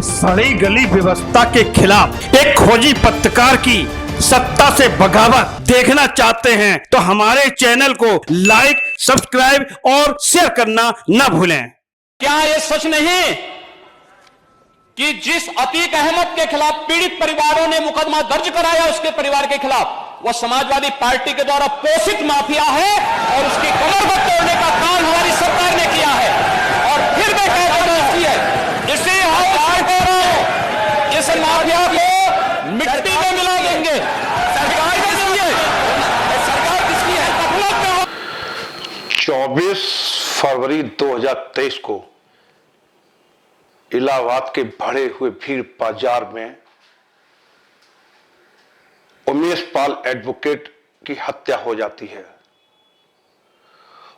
सड़ी गली व्यवस्था के खिलाफ एक खोजी पत्रकार की सत्ता से बगावत देखना चाहते हैं तो हमारे चैनल को लाइक, सब्सक्राइब और शेयर करना न भूलें। क्या यह सच नहीं कि जिस अतीक अहमद के खिलाफ पीड़ित परिवारों ने मुकदमा दर्ज कराया, उसके परिवार के खिलाफ, वह समाजवादी पार्टी के द्वारा पोषित माफिया है और उसकी कमर को तोड़ने का काम हमारी सरकार ने किया है। और फिर मैं कहता है इसे इस माफिया को मिट्टी में मिला देंगे। सरकार किसकी है? सरकार किसकी है? 24 फरवरी 2023 को इलाहाबाद के भरे हुए भीड़ बाजार में उमेश पाल एडवोकेट की हत्या हो जाती है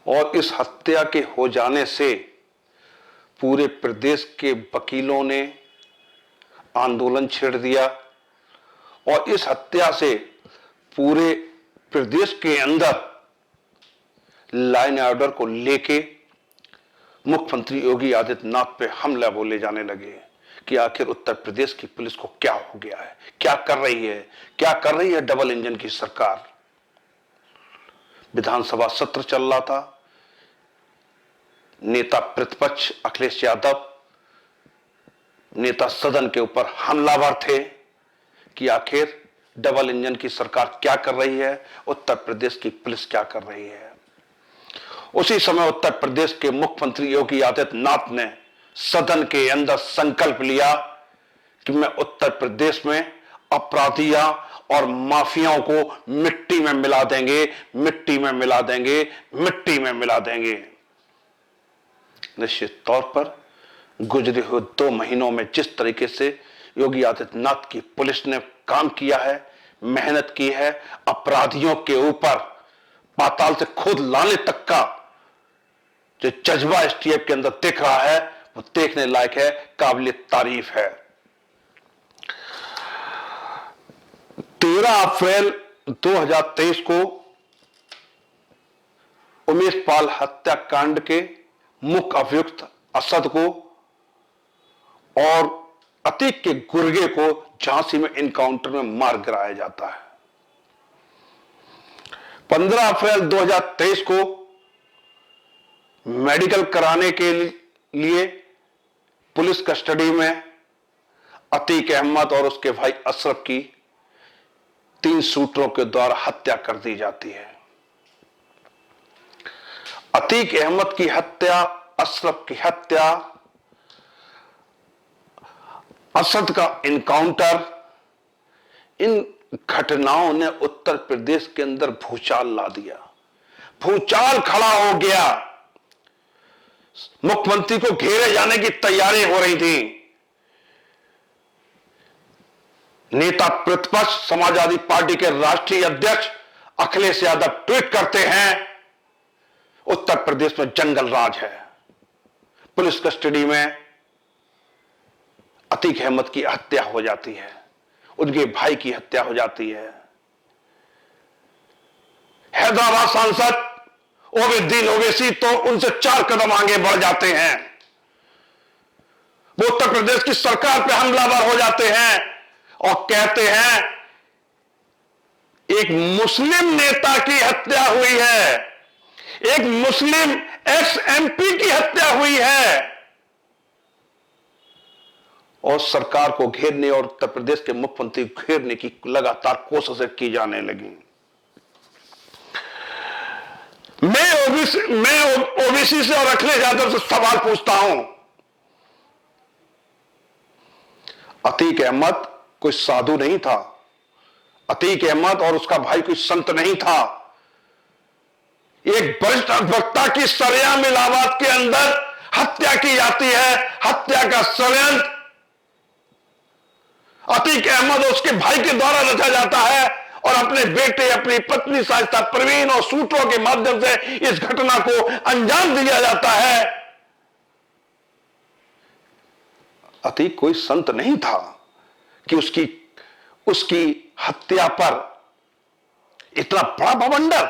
और इस हत्या के हो जाने से पूरे प्रदेश के वकीलों ने आंदोलन छेड़ दिया और इस हत्या से पूरे प्रदेश के अंदर लाइन ऑर्डर को लेके मुख्यमंत्री योगी आदित्यनाथ पे हमला बोले जाने लगे कि आखिर उत्तर प्रदेश की पुलिस को क्या हो गया है, क्या कर रही है डबल इंजन की सरकार। विधानसभा सत्र चल रहा था, नेता प्रतिपक्ष अखिलेश यादव नेता सदन के ऊपर हमलावर थे कि आखिर डबल इंजन की सरकार क्या कर रही है, उत्तर प्रदेश की पुलिस क्या कर रही है। उसी समय उत्तर प्रदेश के मुख्यमंत्री योगी आदित्यनाथ ने सदन के अंदर संकल्प लिया कि मैं उत्तर प्रदेश में अपराधियों और माफियाओं को मिट्टी में मिला देंगे, मिट्टी में मिला देंगे, मिट्टी में मिला देंगे। निश्चित तौर पर गुजरे हुए 2 महीनों में जिस तरीके से योगी आदित्यनाथ की पुलिस ने काम किया है, मेहनत की है, अपराधियों के ऊपर पाताल से खोद लाने तक का जो जज्बा एसटीएफ के अंदर दिख रहा है, वो देखने लायक है, काबिल तारीफ है। 13 अप्रैल 2023 को उमेश पाल हत्याकांड के मुख्य अभियुक्त असद को और अतीक के गुर्गे को झांसी में एनकाउंटर में मार गिराया जाता है। 15 अप्रैल 2023 को मेडिकल कराने के लिए पुलिस कस्टडी में अतीक अहमद और उसके भाई अशरफ की 3 शूटरों के द्वारा हत्या कर दी जाती है। अतीक अहमद की हत्या, अशरफ की हत्या, असद का एनकाउंटर, इन घटनाओं ने उत्तर प्रदेश के अंदर भूचाल ला दिया। भूचाल खड़ा हो गया। मुख्यमंत्री को घेरे जाने की तैयारी हो रही थी। नेता प्रतिपक्ष समाजवादी पार्टी के राष्ट्रीय अध्यक्ष अखिलेश यादव ट्वीट करते हैं, उत्तर प्रदेश में जंगल राज है। पुलिस कस्टडी में अतीक अहमद की हत्या हो जाती है, उनके भाई की हत्या हो जाती है। हैदराबाद सांसद ओवैद्दीन ओवैसी तो उनसे 4 कदम आगे बढ़ जाते हैं। वो उत्तर प्रदेश की सरकार पे हमलावर हो जाते हैं और कहते हैं एक मुस्लिम नेता की हत्या हुई है, एक मुस्लिम एक्स एमपी की हत्या हुई है और सरकार को घेरने और उत्तर प्रदेश के मुख्यमंत्री घेरने की लगातार कोशिशें की जाने लगी। मैं ओबीसी से और अखिलेश यादव से सवाल पूछता हूं, अतीक अहमद कोई साधु नहीं था, अतीक अहमद और उसका भाई कोई संत नहीं था। एक वरिष्ठ अधिवक्ता की सरेआम इलाहाबाद के अंदर हत्या की जाती है। हत्या का षड्यंत्र अतीक अहमद और उसके भाई के द्वारा रचा जाता है और अपने बेटे, अपनी पत्नी शाइस्ता परवीन और सूत्रों के माध्यम से इस घटना को अंजाम दिया जाता है। अतीक कोई संत नहीं था कि उसकी हत्या पर इतना बड़ा बवंडर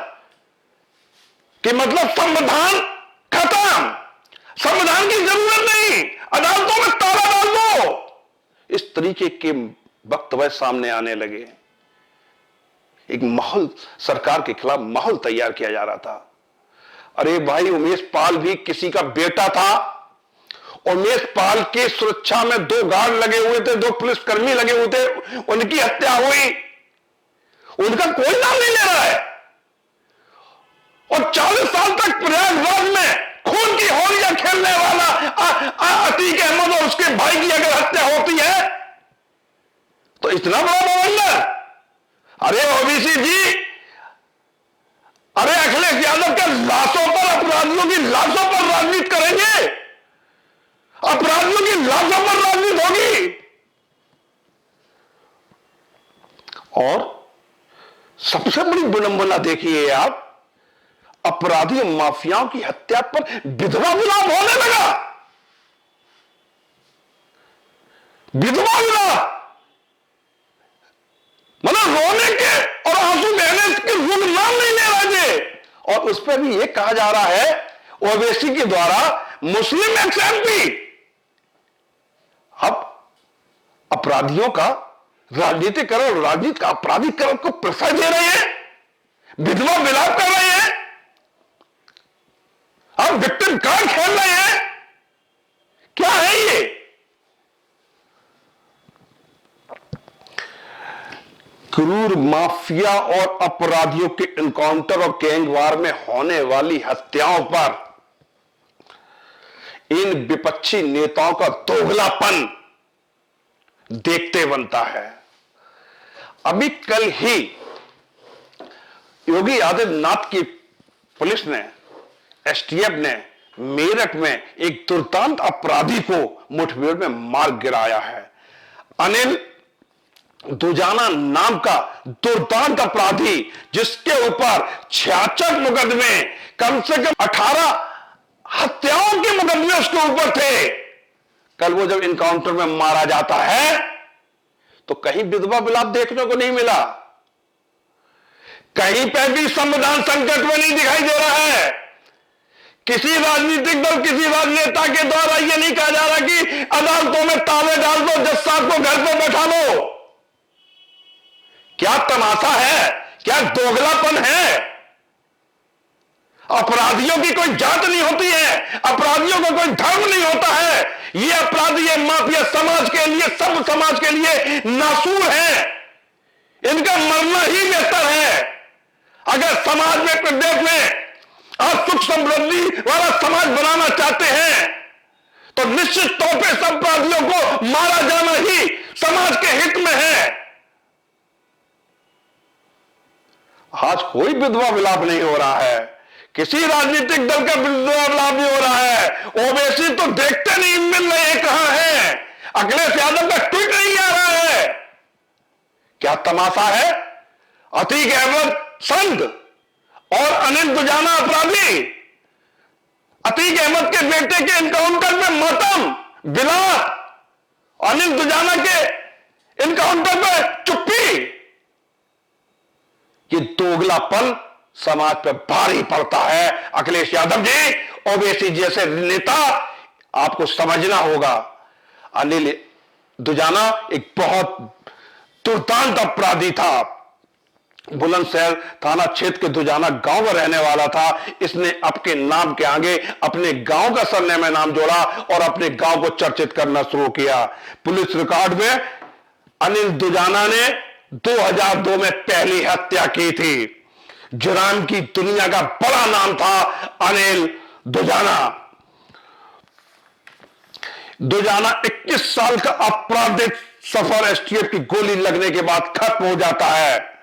कि मतलब संविधान खत्म, संविधान की जरूरत नहीं, अदालतों में ताला डाल दो, तरीके के वक्तव्य सामने आने लगे, एक माहौल सरकार के खिलाफ माहौल तैयार किया जा रहा था। अरे भाई, उमेश पाल भी किसी का बेटा था। उमेश पाल की सुरक्षा में 2 गार्ड लगे हुए थे, 2 पुलिसकर्मी लगे हुए थे, उनकी हत्या हुई, उनका कोई नाम नहीं ले रहा है। और 40 साल तक प्रयागराज में खून की होलियां खेलने वाला अतीक अहमद और उसके भाई की अगर हत्या होती है तो इतना बड़ा बवंडर। अरे ओबीसी जी, अरे अखिलेश यादव के लाशों पर, अपराधियों की लाशों पर राजनीति करेंगे, अपराधियों की लाशों पर राजनीति होगी। और सबसे बड़ी विडंबना देखिए आप, अपराधी माफियाओं की हत्या पर विधवा विलाप होने लगा। विधवा विलाप मतलब रोने के और आंसू बहने के रूप नाम नहीं ले रहे थे। और उस पर भी यह कहा जा रहा है ओवैसी के द्वारा मुस्लिम एक्स एमपी अब अपराधियों का राजनीतिकरण, राजनीति का अपराधीकरण को प्रश्रय दे रहे हैं, विधवा विलाप कर रहे हैं, अब विक्टिम कार्ड खेल रहे हैं। क्या है ये? क्रूर माफिया और अपराधियों के एनकाउंटर और गैंगवार में होने वाली हत्याओं पर इन विपक्षी नेताओं का दोगलापन देखते बनता है। अभी कल ही योगी आदित्यनाथ की पुलिस ने, एसटीएफ ने मेरठ में एक दुर्दांत अपराधी को मुठभेड़ में मार गिराया है। अनिल दुजाना नाम का दुर्दांत अपराधी, जिसके ऊपर 66 मुकदमे, कम से कम 18 हत्याओं के मुकदमे उसके ऊपर थे, कल वो जब इनकाउंटर में मारा जाता है तो कहीं विधवा विलाप देखने को नहीं मिला, कहीं पर भी संविधान संकट में नहीं दिखाई दे रहा है। किसी राजनीतिक दल, किसी राजनेता के द्वारा यह नहीं कहा जा रहा कि अदालतों में ताले डाल दो, जज साहब को घर पर बैठा लो। क्या तमाशा है, क्या दोगलापन है। अपराधियों की कोई जात नहीं होती है, अपराधियों का कोई धर्म नहीं होता है। ये अपराधी, ये माफिया समाज के लिए, सब समाज के लिए नासूर है, इनका मरना ही बेहतर है। अगर समाज में, प्रदेश में आप सुख समृद्धि वाला समाज बनाना चाहते हैं तो निश्चित तौर पे सब अपराधियों को मारा जाना ही समाज के हित में है। आज कोई विधवा विलाप नहीं हो रहा है, किसी राजनीतिक दल का विधवा विलाप नहीं हो रहा है। ओवैसी तो देखते नहीं मिल रहे कहां है, अखिलेश यादव का ट्वीट नहीं आ रहा है। क्या तमाशा है। अतीक अहमद संत और अनिल दुजाना अपराधी, अतीक अहमद के बेटे के एनकाउंटर में मातम विलाप, अनिल दुजाना के एनकाउंटर में चुप्पी। ये दोगलापन समाज पर भारी पड़ता है। अखिलेश यादव जी, ओवैसी जैसे नेता आपको समझना होगा। अनिल दुजाना एक बहुत दुर्दांत अपराधी था, बुलंदशहर थाना क्षेत्र के दुजाना गांव में रहने वाला था। इसने आपके नाम के आगे अपने गांव का सरनेम में नाम जोड़ा और अपने गांव को चर्चित करना शुरू किया। पुलिस रिकॉर्ड में अनिल दुजाना ने 2002 में पहली हत्या की थी। जुरान की दुनिया का बड़ा नाम था अनिल दुजाना। दुजाना 21 साल का आपराधिक सफर एसटीएफ की गोली लगने के बाद खत्म हो जाता है।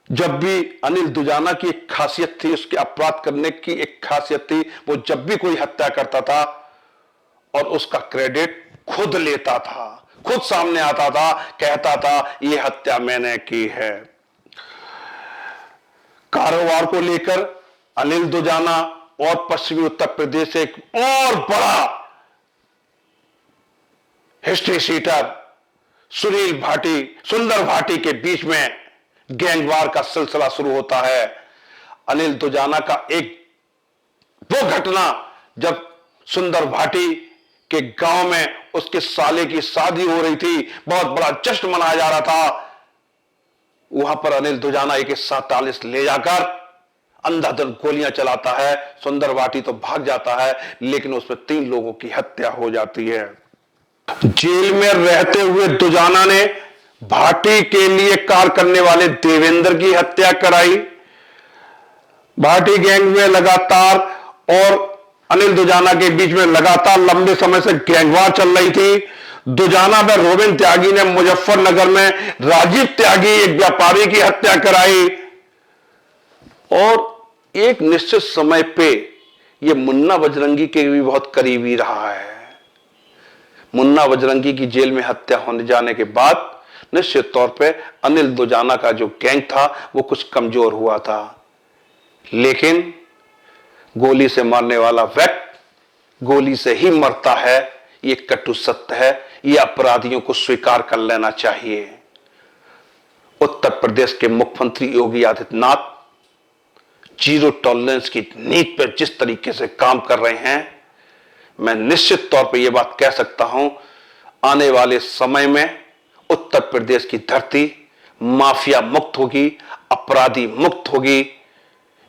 जब भी अनिल दुजाना की एक खासियत थी, उसके अपराध करने की एक खासियत थी, वो जब भी कोई हत्या करता था और उसका क्रेडिट खुद लेता था, खुद सामने आता था, कहता था ये हत्या मैंने की है। कारोबार को लेकर अनिल दुजाना और पश्चिमी उत्तर प्रदेश से एक और बड़ा हिस्ट्री शीटर सुंदर भाटी के बीच में गैंगवार का सिलसिला शुरू होता है। अनिल दुजाना का एक वो घटना जब सुंदर भाटी कि गांव में उसके साले की शादी हो रही थी, बहुत बड़ा जश्न मनाया जा रहा था, वहां पर अनिल दुजाना AK-47 ले जाकर अंधाधुंध गोलियां चलाता है। सुंदर वाटी तो भाग जाता है, लेकिन उसमें 3 लोगों की हत्या हो जाती है। जेल में रहते हुए दुजाना ने भाटी के लिए कार्य करने वाले देवेंद्र की हत्या कराई। भाटी गैंग में लगातार और अनिल दुजाना के बीच में लगातार लंबे समय से गैंगवार चल रही थी। दुजाना व रोबिन त्यागी ने मुजफ्फरनगर में राजीव त्यागी एक व्यापारी की हत्या कराई और एक निश्चित समय पे यह मुन्ना बजरंगी के भी बहुत करीबी रहा है। मुन्ना बजरंगी की जेल में हत्या होने जाने के बाद निश्चित तौर पे अनिल दुजाना का जो गैंग था वो कुछ कमजोर हुआ था, लेकिन गोली से मारने वाला व्यक्ति गोली से ही मरता है, ये कटु सत्य है। ये अपराधियों को स्वीकार कर लेना चाहिए। उत्तर प्रदेश के मुख्यमंत्री योगी आदित्यनाथ जीरो टॉलरेंस की नीति पर जिस तरीके से काम कर रहे हैं, मैं निश्चित तौर पर यह बात कह सकता हूं, आने वाले समय में उत्तर प्रदेश की धरती माफिया मुक्त होगी, अपराधी मुक्त होगी।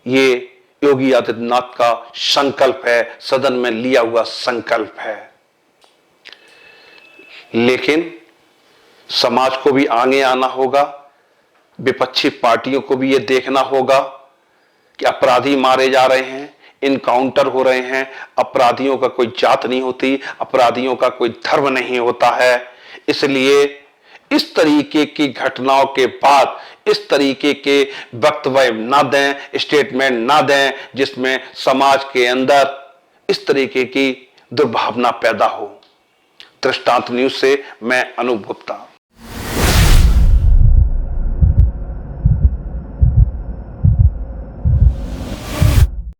ये योगी आदित्यनाथ का संकल्प है, सदन में लिया हुआ संकल्प है। लेकिन समाज को भी आगे आना होगा, विपक्षी पार्टियों को भी यह देखना होगा कि अपराधी मारे जा रहे हैं, इनकाउंटर हो रहे हैं। अपराधियों का कोई जात नहीं होती, अपराधियों का कोई धर्म नहीं होता है। इसलिए इस तरीके की घटनाओं के बाद इस तरीके के वक्तव्य ना दें, स्टेटमेंट ना दें जिसमें समाज के अंदर इस तरीके की दुर्भावना पैदा हो। दृष्टांत न्यूज से मैं अनूप गुप्ता।